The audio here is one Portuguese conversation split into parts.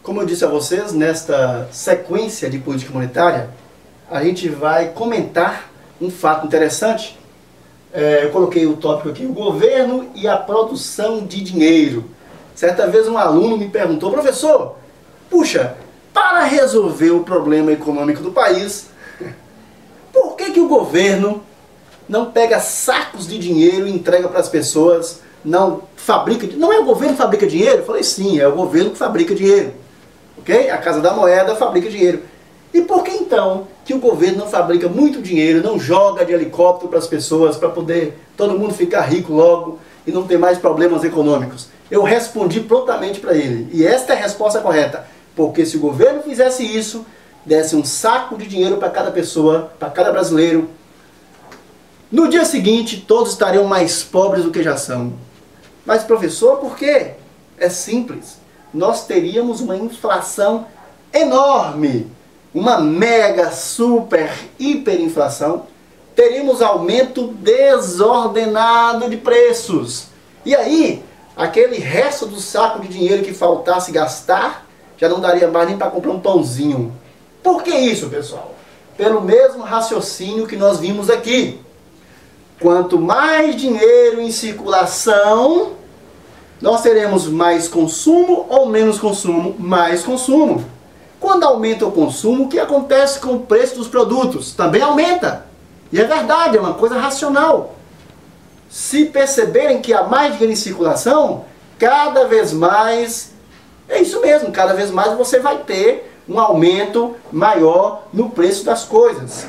Como eu disse a vocês, nesta sequência de política monetária, a gente vai comentar um fato interessante. Eu coloquei o tópico aqui, o governo e a produção de dinheiro. Certa vez um aluno me perguntou, professor, puxa, para resolver o problema econômico do país, por que o governo não pega sacos de dinheiro e entrega para as pessoas, não é o governo que fabrica dinheiro? Eu falei, sim, é o governo que fabrica dinheiro. Ok? A Casa da Moeda fabrica dinheiro. E por que então que o governo não fabrica muito dinheiro, não joga de helicóptero para as pessoas, para poder todo mundo ficar rico logo e não ter mais problemas econômicos? Eu respondi prontamente para ele. E esta é a resposta correta. Porque se o governo fizesse isso, desse um saco de dinheiro para cada pessoa, para cada brasileiro, no dia seguinte todos estariam mais pobres do que já são. Mas professor, por quê? É simples. Nós teríamos uma inflação enorme, uma mega, super, hiperinflação, teríamos aumento desordenado de preços. E aí, aquele resto do saco de dinheiro que faltasse gastar, já não daria mais nem para comprar um pãozinho. Por que isso, pessoal? Pelo mesmo raciocínio que nós vimos aqui. Quanto mais dinheiro em circulação, nós teremos mais consumo ou menos consumo? Mais consumo. Quando aumenta o consumo, o que acontece com o preço dos produtos? Também aumenta. E é verdade, é uma coisa racional. Se perceberem que há mais dinheiro em circulação, cada vez mais, é isso mesmo, cada vez mais você vai ter um aumento maior no preço das coisas.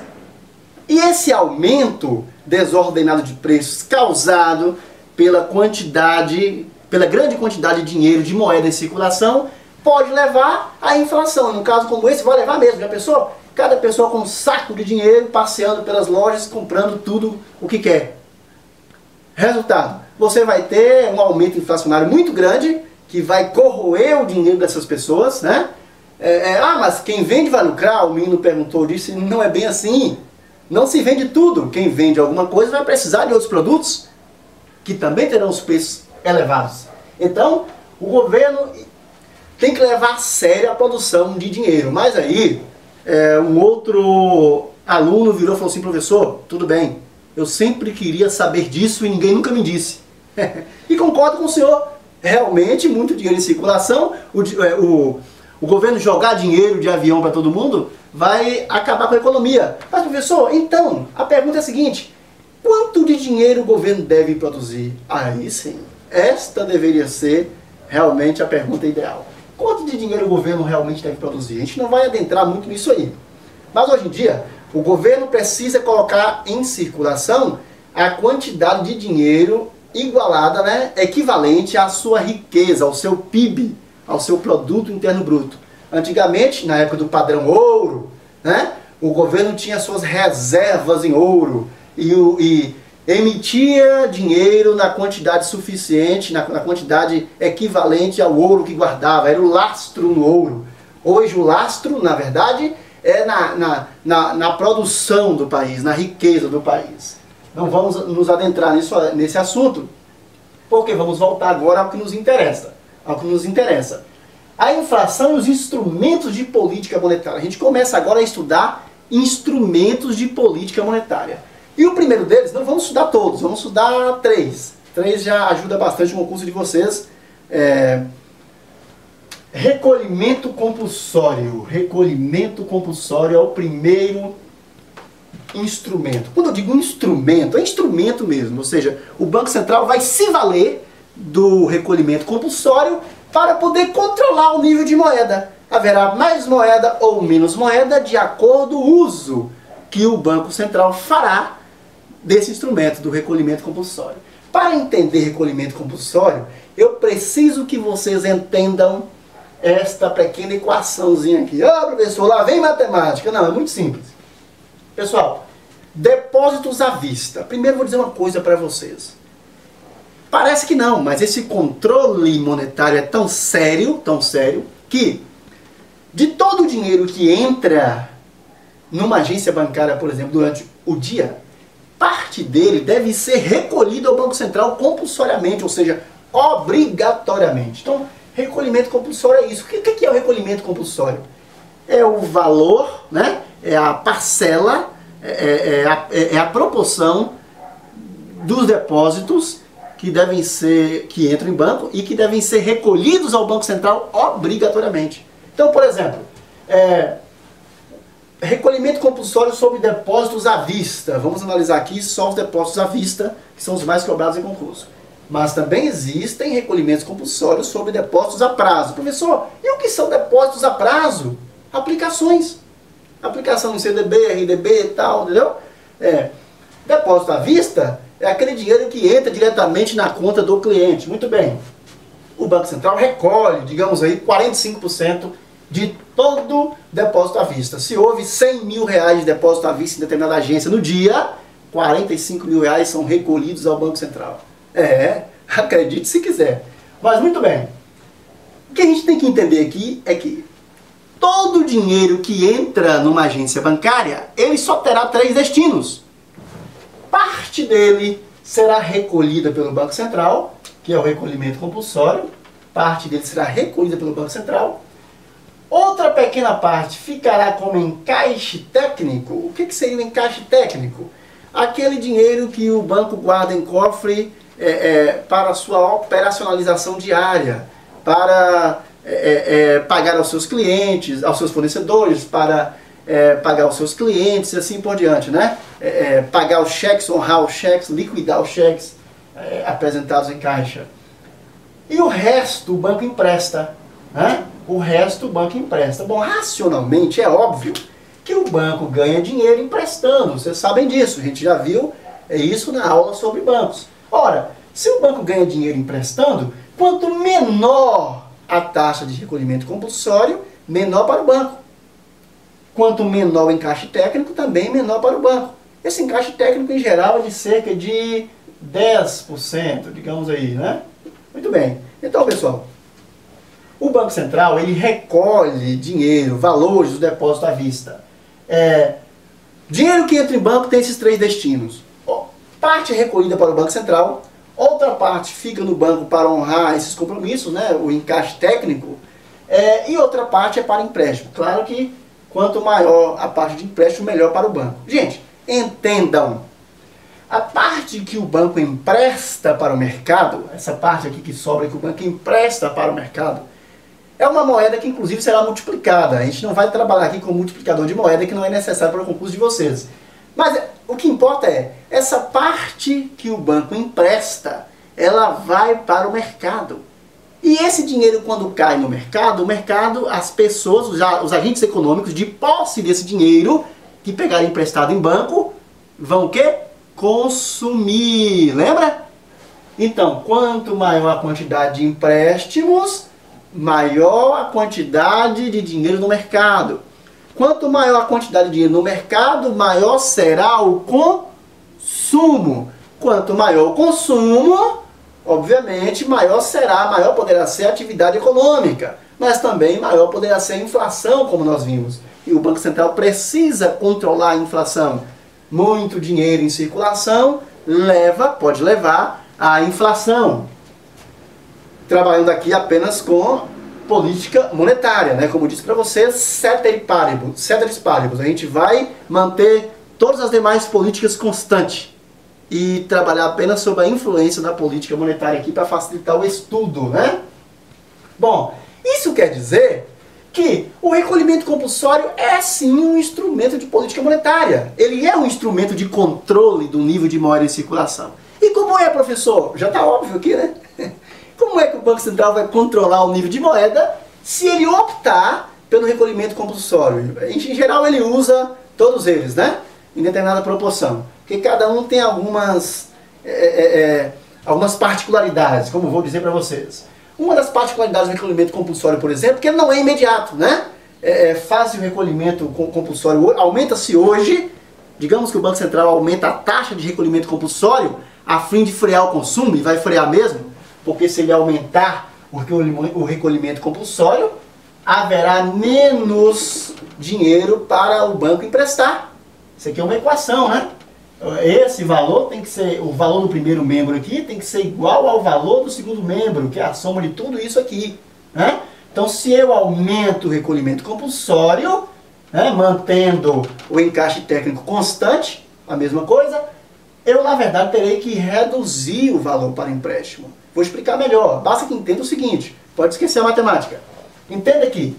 E esse aumento desordenado de preços causado pela grande quantidade de dinheiro, de moeda em circulação, pode levar à inflação. Num caso como esse, vai levar mesmo. Já pensou? Cada pessoa com um saco de dinheiro, passeando pelas lojas, comprando tudo o que quer. Resultado, você vai ter um aumento inflacionário muito grande, que vai corroer o dinheiro dessas pessoas, né? Mas quem vende vai lucrar? O menino perguntou, disse, não é bem assim. Não se vende tudo. Quem vende alguma coisa vai precisar de outros produtos, que também terão os preços elevados. Então, o governo tem que levar a sério a produção de dinheiro. Mas aí, um outro aluno virou e falou assim, professor, tudo bem, eu sempre queria saber disso e ninguém nunca me disse. E concordo com o senhor, realmente muito dinheiro em circulação, o governo jogar dinheiro de avião para todo mundo vai acabar com a economia. Mas professor, então, a pergunta é a seguinte, quanto de dinheiro o governo deve produzir? Aí sim, esta deveria ser realmente a pergunta ideal. Quanto de dinheiro o governo realmente deve produzir? A gente não vai adentrar muito nisso aí. Mas hoje em dia, o governo precisa colocar em circulação a quantidade de dinheiro igualada, né, equivalente à sua riqueza, ao seu PIB, ao seu Produto Interno Bruto. Antigamente, na época do padrão ouro, né, o governo tinha suas reservas em ouro e emitia dinheiro na quantidade suficiente, na quantidade equivalente ao ouro que guardava. Era o lastro no ouro. Hoje o lastro, na verdade, é na produção do país, na riqueza do país. Não vamos nos adentrar nesse assunto, porque vamos voltar agora ao que nos interessa. A inflação e os instrumentos de política monetária. A gente começa agora a estudar instrumentos de política monetária. E o primeiro deles, não vamos estudar todos, vamos estudar três. Três já ajuda bastante no curso de vocês. Recolhimento compulsório. Recolhimento compulsório é o primeiro instrumento. Quando eu digo instrumento, é instrumento mesmo. Ou seja, o Banco Central vai se valer do recolhimento compulsório para poder controlar o nível de moeda. Haverá mais moeda ou menos moeda de acordo com o uso que o Banco Central fará desse instrumento, do recolhimento compulsório. Para entender recolhimento compulsório, eu preciso que vocês entendam esta pequena equaçãozinha aqui. Professor, lá vem matemática. Não, é muito simples. Pessoal, depósitos à vista. Primeiro vou dizer uma coisa para vocês. Parece que não, mas esse controle monetário é tão sério, que de todo o dinheiro que entra numa agência bancária, por exemplo, durante o dia, parte dele deve ser recolhido ao Banco Central compulsoriamente, ou seja, obrigatoriamente. Então, Recolhimento compulsório é isso. O que é o recolhimento compulsório? É o valor, né? É a parcela, é a proporção dos depósitos que entram em banco e que devem ser recolhidos ao Banco Central obrigatoriamente. Então, por exemplo, recolhimento compulsório sobre depósitos à vista. Vamos analisar aqui só os depósitos à vista, que são os mais cobrados em concurso. Mas também existem recolhimentos compulsórios sobre depósitos a prazo. Professor, e o que são depósitos a prazo? Aplicações. Aplicação em CDB, RDB e tal, entendeu? Depósito à vista é aquele dinheiro que entra diretamente na conta do cliente. Muito bem. O Banco Central recolhe, digamos aí, 45% de todo depósito à vista. Se houve 100 mil reais de depósito à vista em determinada agência no dia, 45 mil reais são recolhidos ao Banco Central. Acredite se quiser. Mas muito bem. O que a gente tem que entender aqui é que todo o dinheiro que entra numa agência bancária, ele só terá 3 destinos. Parte dele será recolhida pelo Banco Central, que é o recolhimento compulsório. Parte dele será recolhida pelo Banco Central. Outra pequena parte ficará como encaixe técnico. O que seria o encaixe técnico? Aquele dinheiro que o banco guarda em cofre para a sua operacionalização diária, para pagar aos seus clientes, aos seus fornecedores, para pagar aos seus clientes e assim por diante, né? Pagar os cheques, honrar os cheques, liquidar os cheques apresentados em caixa. E o resto o banco empresta, né? O resto o banco empresta. Bom, racionalmente é óbvio que o banco ganha dinheiro emprestando. Vocês sabem disso, a gente já viu isso na aula sobre bancos. Ora, se o banco ganha dinheiro emprestando, quanto menor a taxa de recolhimento compulsório, menor para o banco. Quanto menor o encaixe técnico, também menor para o banco. Esse encaixe técnico, em geral, é de cerca de 10%, digamos aí, né? Muito bem. Então, pessoal, o Banco Central, ele recolhe dinheiro, valores do depósito à vista. Dinheiro que entra em banco tem esses 3 destinos. Parte é recolhida para o Banco Central, outra parte fica no banco para honrar esses compromissos, né, o encaixe técnico, e outra parte é para empréstimo. Claro que quanto maior a parte de empréstimo, melhor para o banco. Gente, entendam, a parte que o banco empresta para o mercado, essa parte aqui que sobra que o banco empresta para o mercado, é uma moeda que inclusive será multiplicada. A gente não vai trabalhar aqui com multiplicador de moeda que não é necessário para o concurso de vocês. Mas o que importa é, essa parte que o banco empresta, ela vai para o mercado. E esse dinheiro, quando cai no mercado, as pessoas, os agentes econômicos, de posse desse dinheiro que pegaram emprestado em banco, vão o quê? Consumir. Lembra? Então, quanto maior a quantidade de empréstimos, maior a quantidade de dinheiro no mercado. Quanto maior a quantidade de dinheiro no mercado, maior será o consumo. Quanto maior o consumo, obviamente, maior poderá ser a atividade econômica. Mas também maior poderá ser a inflação, como nós vimos. E o Banco Central precisa controlar a inflação. Muito dinheiro em circulação pode levar à inflação. Trabalhando aqui apenas com política monetária, né? Como eu disse para vocês, ceteris paribus. A gente vai manter todas as demais políticas constantes e trabalhar apenas sobre a influência da política monetária aqui para facilitar o estudo, né? Bom, isso quer dizer que o recolhimento compulsório é sim um instrumento de política monetária. Ele é um instrumento de controle do nível de moeda em circulação. E como é, professor? Já está óbvio aqui, né? Como é que o Banco Central vai controlar o nível de moeda se ele optar pelo recolhimento compulsório? Em geral ele usa todos eles, né? Em determinada proporção. Porque cada um tem algumas particularidades, como eu vou dizer para vocês. Uma das particularidades do recolhimento compulsório, por exemplo, é que ele não é imediato, né? Faz o recolhimento compulsório, aumenta-se hoje, digamos que o Banco Central aumenta a taxa de recolhimento compulsório a fim de frear o consumo, e vai frear mesmo, porque se ele aumentar o recolhimento compulsório, haverá menos dinheiro para o banco emprestar. Isso aqui é uma equação, né? Esse valor tem que ser, o valor do primeiro membro aqui tem que ser igual ao valor do segundo membro, que é a soma de tudo isso aqui, né? Então, se eu aumento o recolhimento compulsório, né, mantendo o encaixe técnico constante, a mesma coisa, eu, na verdade, terei que reduzir o valor para empréstimo. Vou explicar melhor. Basta que entenda o seguinte, pode esquecer a matemática. Entenda que,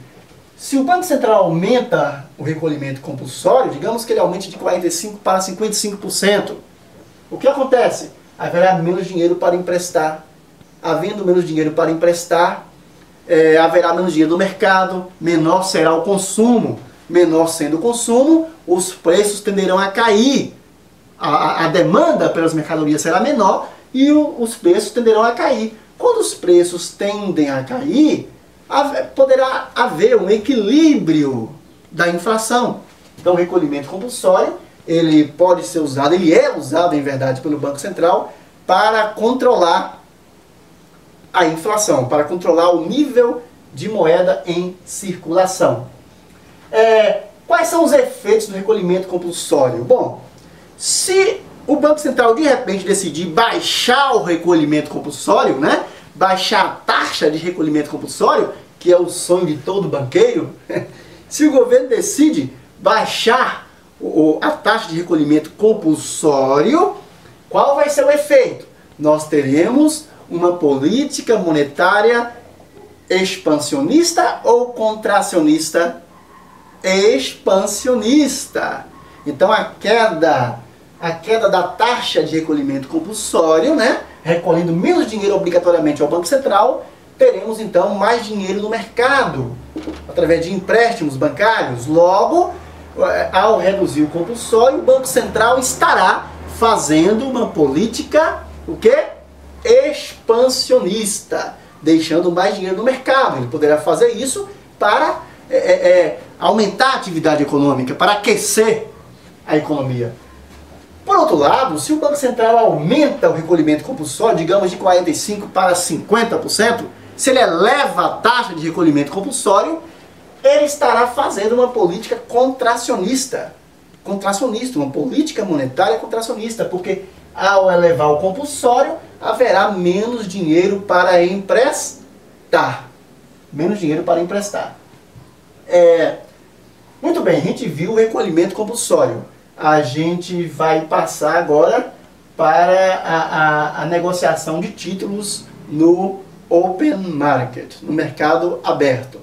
se o Banco Central aumenta o recolhimento compulsório, digamos que ele aumente de 45% para 55%, o que acontece? Haverá menos dinheiro para emprestar. Havendo menos dinheiro para emprestar, haverá menos dinheiro no mercado, menor será o consumo. Menor sendo o consumo, os preços tenderão a cair. A demanda pelas mercadorias será menor e os preços tenderão a cair. Quando os preços tendem a cair, poderá haver um equilíbrio da inflação. Então, o recolhimento compulsório, ele pode ser usado, ele é usado, em verdade, pelo Banco Central para controlar a inflação, para controlar o nível de moeda em circulação. Quais são os efeitos do recolhimento compulsório? Bom, se o Banco Central de repente decidir baixar o recolhimento compulsório, né? Baixar a taxa de recolhimento compulsório, que é o sonho de todo banqueiro, se o governo decide baixar a taxa de recolhimento compulsório, qual vai ser o efeito? Nós teremos uma política monetária expansionista ou contracionista? Expansionista. Então a queda da taxa de recolhimento compulsório, né, recolhendo menos dinheiro obrigatoriamente ao Banco Central, teremos então mais dinheiro no mercado, através de empréstimos bancários. Logo, ao reduzir o compulsório, o Banco Central estará fazendo uma política, o quê? Expansionista, deixando mais dinheiro no mercado. Ele poderá fazer isso para aumentar a atividade econômica, para aquecer a economia. Por outro lado, se o Banco Central aumenta o recolhimento compulsório, digamos de 45% para 50%, se ele eleva a taxa de recolhimento compulsório, ele estará fazendo uma política contracionista. Uma política monetária contracionista, porque ao elevar o compulsório, haverá menos dinheiro para emprestar. Menos dinheiro para emprestar. Muito bem, a gente viu o recolhimento compulsório. A gente vai passar agora para a negociação de títulos no open market, no mercado aberto.